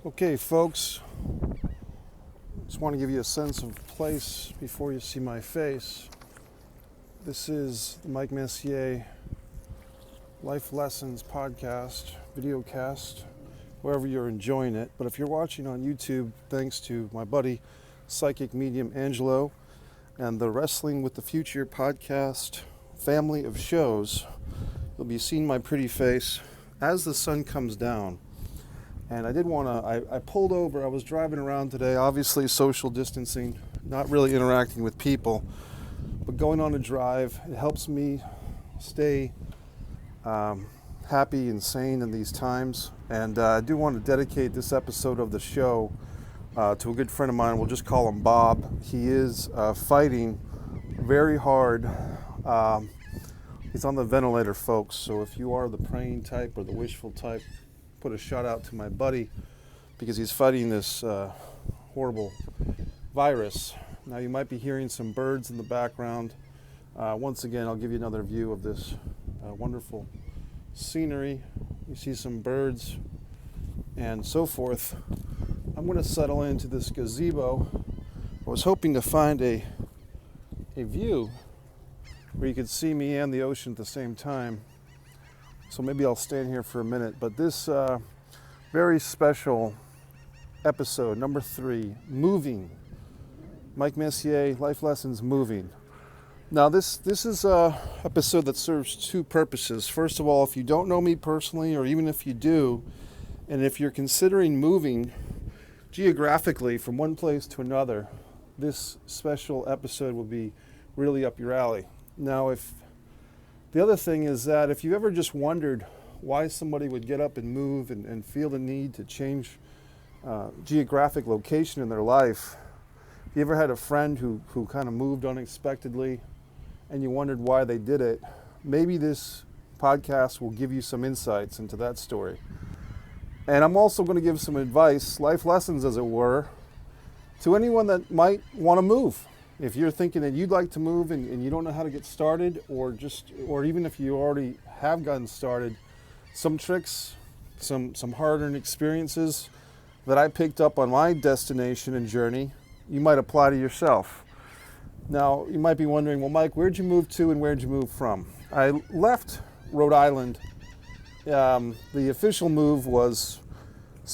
Okay, folks, just want to give you a sense of place before you see my face. This is the Mike Messier Life Lessons podcast, video cast, wherever you're enjoying it. But if you're watching on YouTube, thanks to my buddy, psychic medium Angelo, and the Wrestling with the Future podcast family of shows, you'll be seeing my pretty face as the sun comes down. And I did want to, I pulled over, I was driving around today, obviously social distancing, not really interacting with people, but going on a drive, it helps me stay happy and sane in these times. And I do want to dedicate this episode of the show to a good friend of mine. We'll just call him Bob. He is fighting very hard. He's on the ventilator, folks, so if you are the praying type or the wishful type, put a shout out to my buddy because he's fighting this horrible virus. Now you might be hearing some birds in the background. Once again, I'll give you another view of this wonderful scenery. You see some birds and so forth. I'm going to settle into this gazebo. I was hoping to find a view where you could see me and the ocean at the same time. So maybe I'll stand here for a minute. But this very special episode, number 3, moving. Mike Messier, Life Lessons Moving. Now this is a episode that serves 2 purposes. First of all, if you don't know me personally, or even if you do, and if you're considering moving geographically from one place to another, this special episode will be really up your alley. Now, the other thing is that if you ever just wondered why somebody would get up and move and feel the need to change geographic location in their life, if you ever had a friend who kind of moved unexpectedly and you wondered why they did it, maybe this podcast will give you some insights into that story. And I'm also going to give some advice, life lessons as it were, to anyone that might want to move. If you're thinking that you'd like to move and you don't know how to get started, or even if you already have gotten started, some tricks, some hard-earned experiences that I picked up on my destination and journey, you might apply to yourself. Now, you might be wondering, well, Mike, where'd you move to and where'd you move from? I left Rhode Island. The official move was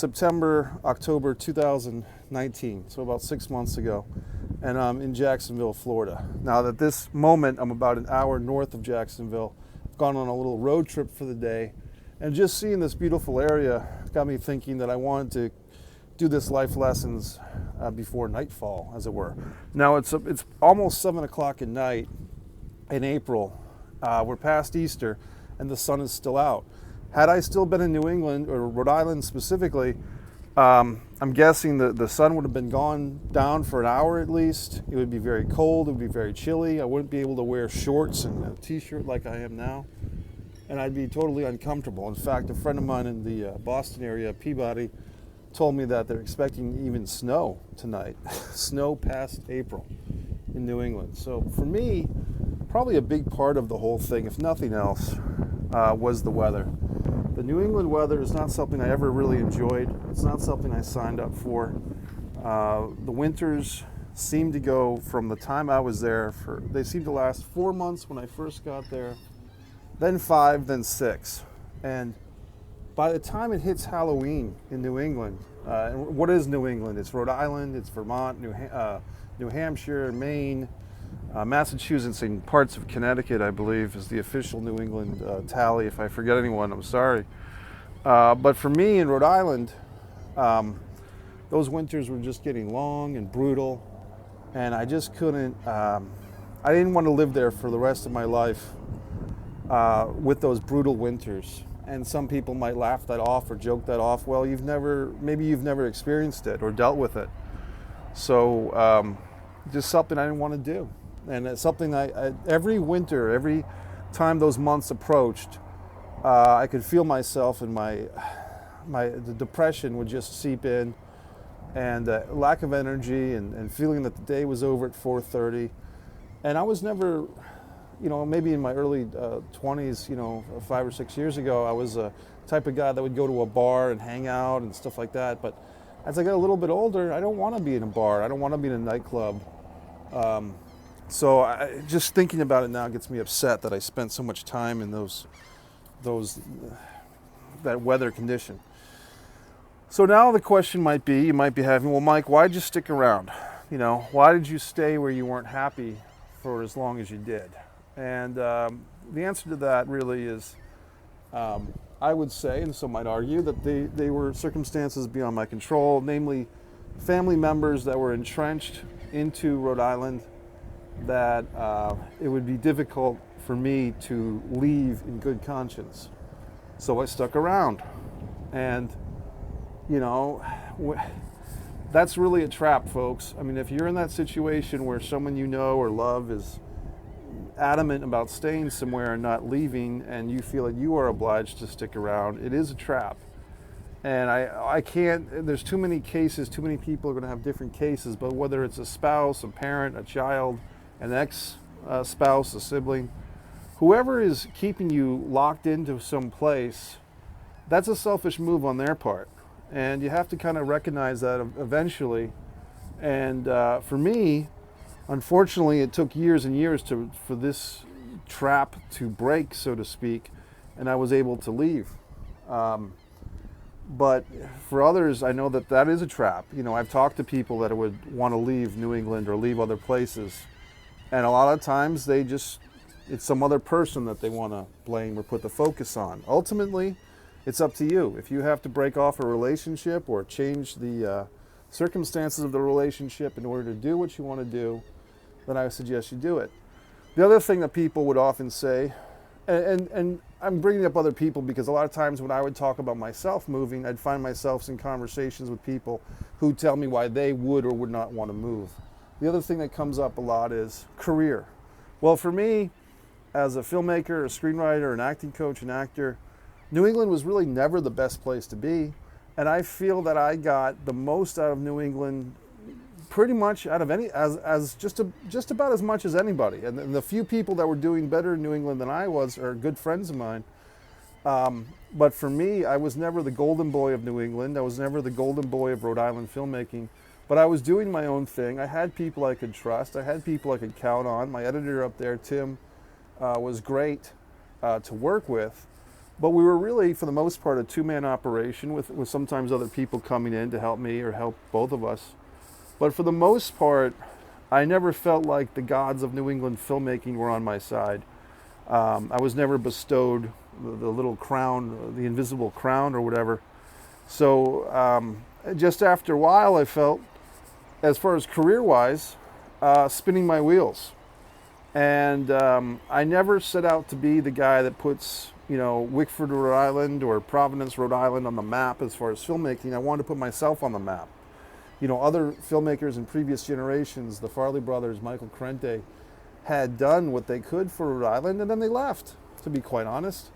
October 2019, so about 6 months ago. And I'm in Jacksonville, Florida. Now at this moment, I'm about an hour north of Jacksonville. I've gone on a little road trip for the day, and just seeing this beautiful area got me thinking that I wanted to do this life lessons before nightfall, as it were. Now it's almost 7 o'clock at night in April. We're past Easter, and the sun is still out. Had I still been in New England, or Rhode Island specifically, I'm guessing the sun would have been gone down for an hour at least. It would be very cold, it would be very chilly. I wouldn't be able to wear shorts and a t-shirt like I am now. And I'd be totally uncomfortable. In fact, a friend of mine in the Boston area, Peabody, told me that they're expecting even snow tonight. Snow past April in New England. So for me, probably a big part of the whole thing, if nothing else, was the weather. The New England weather is not something I ever really enjoyed. It's not something I signed up for. The winters seem to go from the time I was there, they seem to last 4 months when I first got there, then 5, then 6. And by the time it hits Halloween in New England, and what is New England? It's Rhode Island, it's Vermont, New Hampshire, Maine, Massachusetts, and parts of Connecticut, I believe, is the official New England tally. If I forget anyone, I'm sorry. But for me in Rhode Island, those winters were just getting long and brutal, and I just couldn't, I didn't want to live there for the rest of my life with those brutal winters. And some people might laugh that off or joke that off. Well, maybe you've never experienced it or dealt with it. So just something I didn't want to do. And it's something every winter, every time those months approached, I could feel myself and the depression would just seep in, and lack of energy and feeling that the day was over at 4:30. And I was never, maybe in my early 20s, 5 or 6 years ago, I was type of guy that would go to a bar and hang out and stuff like that. But as I got a little bit older, I don't want to be in a bar. I don't want to be in a nightclub. So just thinking about it now gets me upset that I spent so much time in that weather condition. So now the question might be, you might be having, well, Mike, why'd you stick around? You know, why did you stay where you weren't happy for as long as you did? And the answer to that really is, I would say, and some might argue, that they were circumstances beyond my control, namely family members that were entrenched into Rhode Island, that it would be difficult for me to leave in good conscience. So I stuck around. And, you know, that's really a trap, folks. I mean, if you're in that situation where someone you know or love is adamant about staying somewhere and not leaving, and you feel that you are obliged to stick around, it is a trap. And I can't, there's too many cases, too many people are going to have different cases, but whether it's a spouse, a parent, a child, an ex-spouse, a sibling, whoever is keeping you locked into some place, that's a selfish move on their part. And you have to kind of recognize that eventually. And for me, unfortunately, it took years and years for this trap to break, so to speak, and I was able to leave. But for others, I know that is a trap. You know, I've talked to people that would want to leave New England or leave other places, and a lot of times it's some other person that they want to blame or put the focus on. Ultimately, it's up to you. If you have to break off a relationship or change the circumstances of the relationship in order to do what you want to do, then I suggest you do it. The other thing that people would often say, and I'm bringing up other people because a lot of times when I would talk about myself moving, I'd find myself in conversations with people who tell me why they would or would not want to move. The other thing that comes up a lot is career. Well, for me, as a filmmaker, a screenwriter, an acting coach, an actor, New England was really never the best place to be, and I feel that I got the most out of New England, pretty much out of just about as much as anybody. And the few people that were doing better in New England than I was are good friends of mine. But for me, I was never the golden boy of New England. I was never the golden boy of Rhode Island filmmaking. But I was doing my own thing. I had people I could trust. I had people I could count on. My editor up there, Tim, was great to work with. But we were really, for the most part, a two-man operation with sometimes other people coming in to help me or help both of us. But for the most part, I never felt like the gods of New England filmmaking were on my side. I was never bestowed the little crown, the invisible crown or whatever. So just after a while, I felt, as far as career-wise, spinning my wheels. And I never set out to be the guy that puts, you know, Wickford, Rhode Island or Providence, Rhode Island on the map as far as filmmaking. I wanted to put myself on the map. You know, other filmmakers in previous generations, the Farley brothers, Michael Crente, had done what they could for Rhode Island, and then they left, to be quite honest.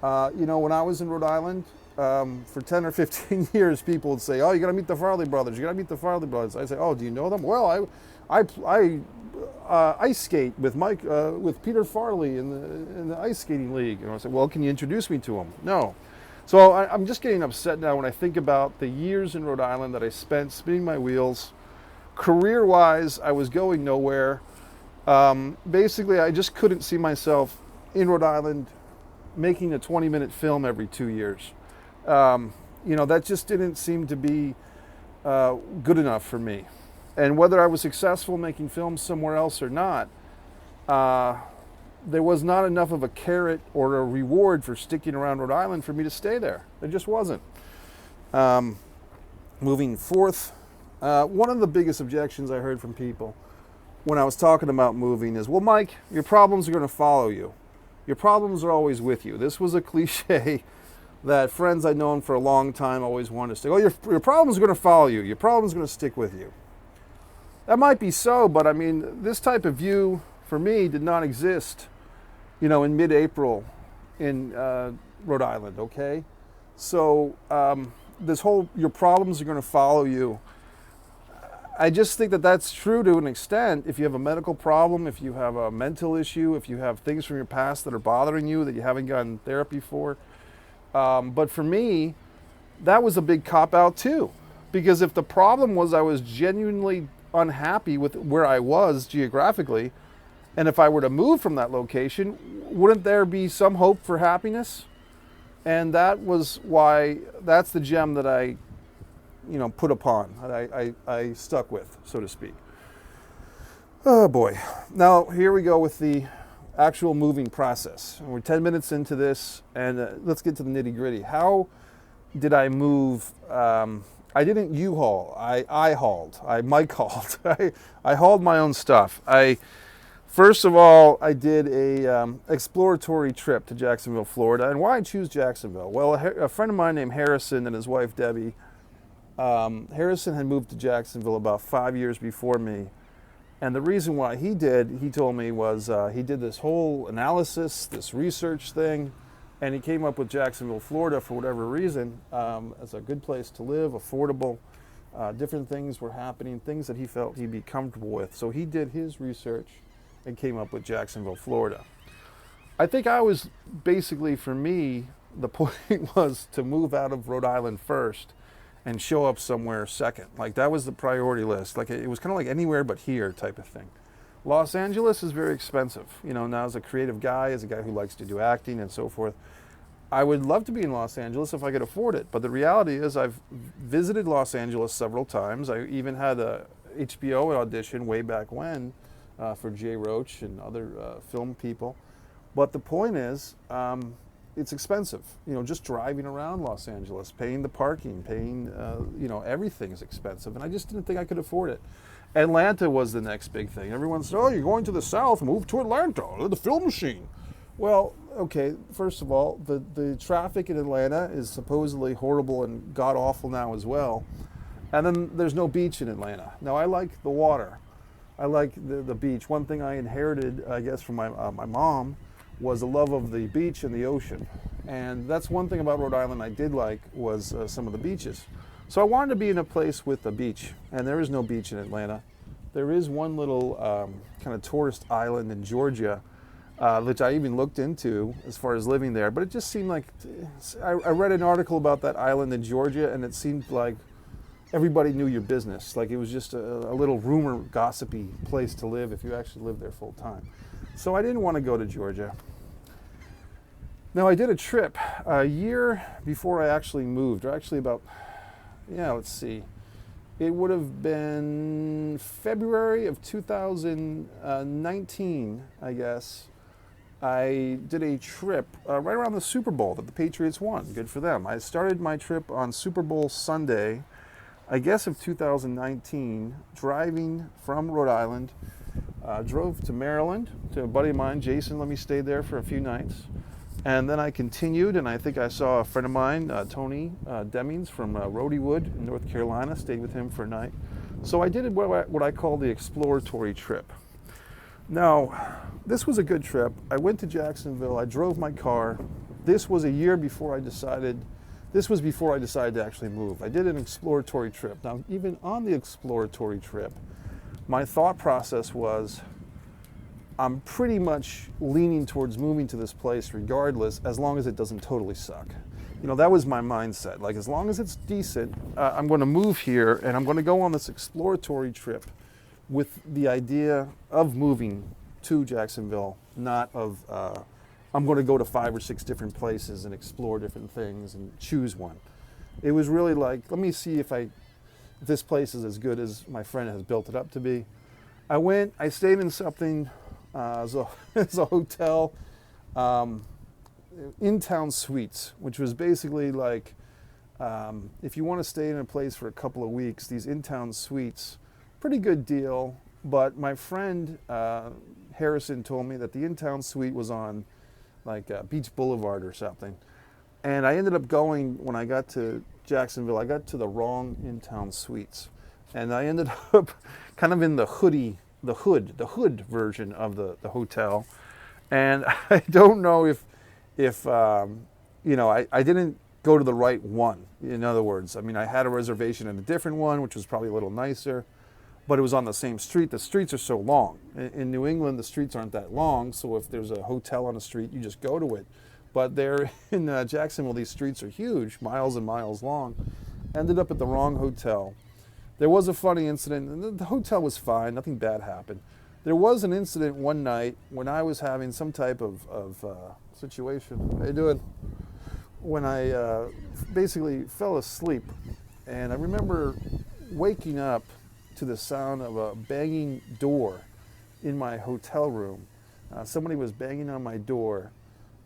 You know, when I was in Rhode Island, for 10 or 15 years, people would say, oh, you got to meet the Farley brothers, you got to meet the Farley brothers. I say, oh, do you know them? Well, I ice skate with Peter Farley in the ice skating league. And I said, well, can you introduce me to him? No. So I'm just getting upset now when I think about the years in Rhode Island that I spent spinning my wheels. Career-wise, I was going nowhere. Basically, I just couldn't see myself in Rhode Island making a 20-minute film every 2 years. You know, that just didn't seem to be good enough for me. And whether I was successful making films somewhere else or not, there was not enough of a carrot or a reward for sticking around Rhode Island for me to stay there. There just wasn't. Moving forth, one of the biggest objections I heard from people when I was talking about moving is, well, Mike, your problems are going to follow you. Your problems are always with you. This was a cliche that friends I'd known for a long time always wanted to say, oh, your problems are going to follow you. Your problems are going to stick with you. That might be so, but I mean, this type of view for me did not exist, you know, in mid-April in Rhode Island, okay? So this whole, your problems are going to follow you, I just think that that's true to an extent. If you have a medical problem, if you have a mental issue, if you have things from your past that are bothering you that you haven't gotten therapy for, But for me, that was a big cop-out too. Because if the problem was I was genuinely unhappy with where I was geographically, and if I were to move from that location, wouldn't there be some hope for happiness? And that was why, that's the gem that I, put upon, that I stuck with, so to speak. Oh boy. Now, here we go with the actual moving process. We're 10 minutes into this, and let's get to the nitty gritty. How did I move? I didn't U-haul, I hauled, I Mike hauled. I hauled my own stuff. First of all, I did a exploratory trip to Jacksonville, Florida. And why I choose Jacksonville? Well, a friend of mine named Harrison and his wife Debbie, Harrison had moved to Jacksonville about 5 years before me. And the reason why he told me, was he did this whole analysis, this research thing, and he came up with Jacksonville, Florida, for whatever reason, as a good place to live, affordable. Different things were happening, things that he felt he'd be comfortable with. So he did his research and came up with Jacksonville, Florida. I think I was basically, for me, the point was to move out of Rhode Island first and show up somewhere second. Like, that was the priority list. Like, it was kind of like anywhere but here type of thing. Los Angeles is very expensive. Now as a creative guy, as a guy who likes to do acting and so forth, I would love to be in Los Angeles if I could afford it. But the reality is I've visited Los Angeles several times. I even had a HBO audition way back when for Jay Roach and other film people. But the point is, it's expensive. Just driving around Los Angeles, paying the parking, paying, everything is expensive. And I just didn't think I could afford it. Atlanta was the next big thing. Everyone said, oh, you're going to the South, move to Atlanta, the film machine. Well, okay, first of all, the traffic in Atlanta is supposedly horrible and god-awful now as well. And then there's no beach in Atlanta. Now, I like the water. I like the beach. One thing I inherited, I guess, from my mom was a love of the beach and the ocean. And that's one thing about Rhode Island I did like, was some of the beaches. So I wanted to be in a place with a beach, and there is no beach in Atlanta. There is one little kind of tourist island in Georgia, which I even looked into as far as living there, but it just seemed like, I read an article about that island in Georgia, and it seemed like everybody knew your business. Like, it was just a little rumor, gossipy place to live if you actually lived there full time. So I didn't want to go to Georgia. Now, I did a trip a year before I actually moved, or actually about, let's see. It would have been February of 2019, I guess. I did a trip right around the Super Bowl that the Patriots won. Good for them. I started my trip on Super Bowl Sunday, I guess of 2019, driving from Rhode Island. Drove to Maryland to a buddy of mine, Jason, let me stay there for a few nights. And then I continued, and I think I saw a friend of mine, Tony Demings from Rhodeywood in North Carolina, stayed with him for a night. So I did what I call the exploratory trip. Now, this was a good trip. I went to Jacksonville, I drove my car. This was a year before I decided to actually move. I did an exploratory trip. Now, even on the exploratory trip, my thought process was, I'm pretty much leaning towards moving to this place regardless, as long as it doesn't totally suck. That was my mindset. Like, as long as it's decent, I'm going to move here, and I'm going to go on this exploratory trip with the idea of moving to Jacksonville, not of, I'm going to go to 5 or 6 different places and explore different things and choose one. It was really like, let me see if this place is as good as my friend has built it up to be. I went, I stayed in something, as a hotel, in-town suites, which was basically like, if you want to stay in a place for a couple of weeks, these in-town suites, pretty good deal. But my friend Harrison told me that the in-town suite was on like Beach Boulevard or something. And I ended up going, when I got to Jacksonville, I got to the wrong in-town suites. And I ended up kind of in the hood version of the hotel. And I don't know if I didn't go to the right one. In other words, I mean, I had a reservation in a different one, which was probably a little nicer, but it was on the same street. The streets are so long. In New England, the streets aren't that long, so if there's a hotel on a street, you just go to it. But there in Jacksonville, these streets are huge, miles and miles long. Ended up at the wrong hotel. There was a funny incident, and the hotel was fine, nothing bad happened. There was an incident one night when I was having some type of situation. How you doing? When I basically fell asleep, and I remember waking up to the sound of a banging door in my hotel room. Somebody was banging on my door,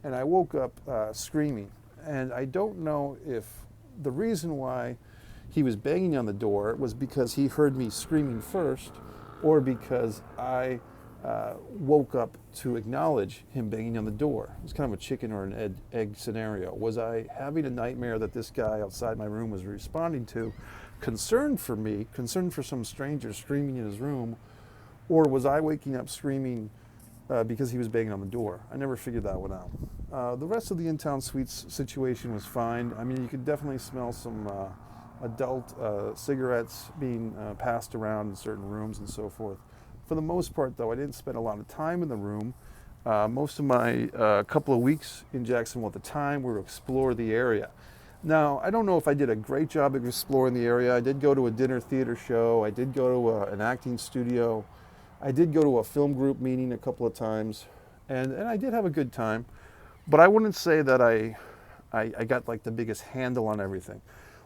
and I woke up screaming. And I don't know if the reason why he was banging on the door was because he heard me screaming first, or because I woke up to acknowledge him banging on the door. It was kind of a chicken or an egg scenario. Was I having a nightmare that this guy outside my room was responding to, concerned for me, concerned for some stranger screaming in his room, or was I waking up screaming because he was banging on the door? I never figured that one out. The rest of the in-town suites situation was fine. I mean, you could definitely smell some adult cigarettes being passed around in certain rooms and so forth. For the most part, though, I didn't spend a lot of time in the room. Most of my couple of weeks in Jacksonville at the time were to explore the area. Now, I don't know if I did a great job of exploring the area. I did go to a dinner theater show. I did go to an acting studio. I did go to a film group meeting a couple of times. And I did have a good time. But I wouldn't say that I got like the biggest handle on everything.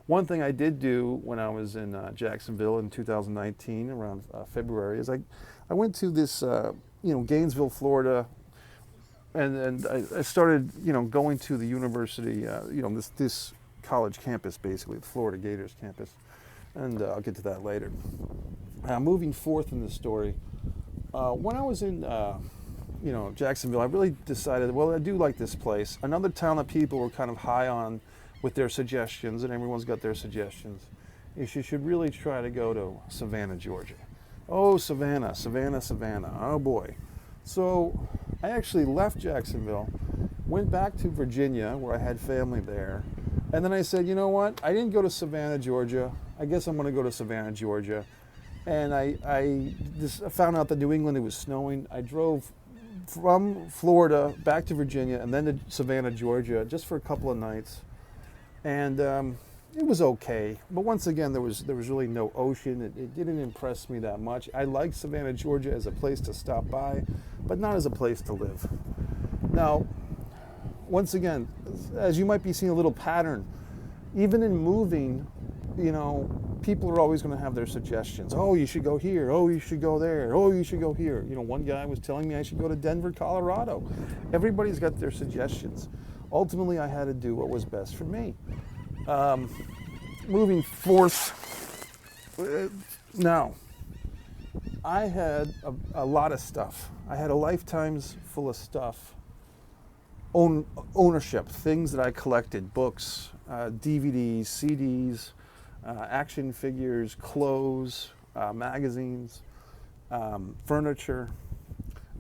One thing I did do when I was in Jacksonville in 2019, around February, is I went to this, Gainesville, Florida, and I started, going to the university, this college campus, basically, the Florida Gators campus, and I'll get to that later. Moving forth in the story, when I was in, Jacksonville, I really decided, well, I do like this place. Another town that people were kind of high on with their suggestions, and everyone's got their suggestions, is you should really try to go to Savannah, Georgia. Oh, Savannah. Oh boy. So I actually left Jacksonville, went back to Virginia where I had family there, and then I said, you know what? I didn't go to Savannah, Georgia. I guess I'm going to go to Savannah, Georgia. And I found out that New England, it was snowing. I drove from Florida back to Virginia and then to Savannah, Georgia, just for a couple of nights. And it was okay, but once again, there was really no ocean. It didn't impress me that much. I liked Savannah, Georgia as a place to stop by, but not as a place to live. Now, once again, as you might be seeing a little pattern, even in moving, people are always going to have their suggestions. Oh, you should go here. Oh, you should go there. Oh, you should go here. One guy was telling me I should go to Denver, Colorado. Everybody's got their suggestions. Ultimately, I had to do what was best for me. Moving forth, now, I had a lot of stuff. I had a lifetime's full of stuff. Ownership, things that I collected, books, DVDs, CDs, action figures, clothes, magazines, furniture.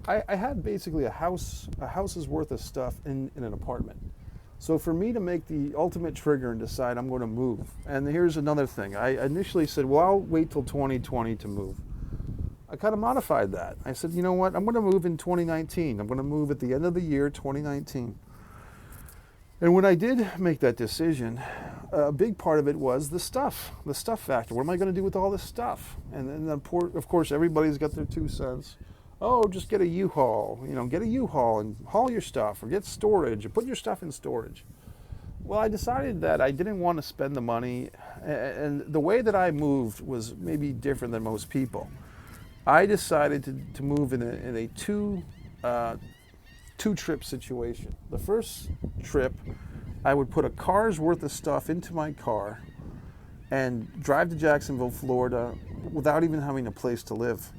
I had basically a house's worth of stuff in an apartment. So for me to make the ultimate trigger and decide I'm going to move, and here's another thing. I initially said, well, I'll wait till 2020 to move. I kind of modified that. I said, you know what? I'm going to move in 2019. I'm going to move at the end of the year, 2019. And when I did make that decision, a big part of it was the stuff factor. What am I going to do with all this stuff? And then, of course, everybody's got their 2 cents. Oh, just get a U-Haul, get a U-Haul and haul your stuff, or get storage, or put your stuff in storage. Well, I decided that I didn't want to spend the money, and the way that I moved was maybe different than most people. I decided to move in a two-trip situation. The first trip, I would put a car's worth of stuff into my car and drive to Jacksonville, Florida, without even having a place to live.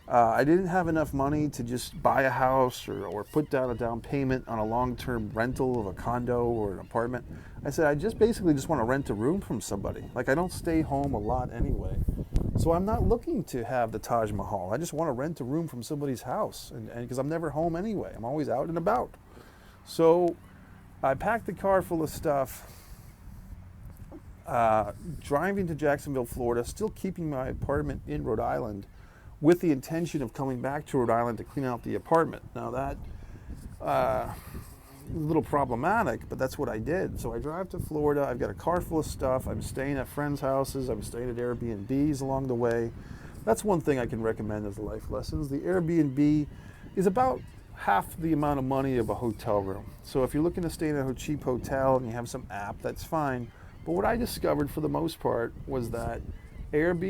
I didn't have enough money to just buy a house or put down a down payment on a long-term rental of a condo or an apartment. I said, I basically just want to rent a room from somebody. Like, I don't stay home a lot anyway. So I'm not looking to have the Taj Mahal. I just want to rent a room from somebody's house, and because I'm never home anyway. I'm always out and about. So I packed the car full of stuff, driving to Jacksonville, Florida, still keeping my apartment in Rhode Island, with the intention of coming back to Rhode Island to clean out the apartment. Now a little problematic, but that's what I did. So I drive to Florida. I've got a car full of stuff. I'm staying at friends' houses. I'm staying at Airbnbs along the way. That's one thing I can recommend as life lessons. The Airbnb is about half the amount of money of a hotel room. So if you're looking to stay in a cheap hotel and you have some app, that's fine. But what I discovered for the most part was that Airbnb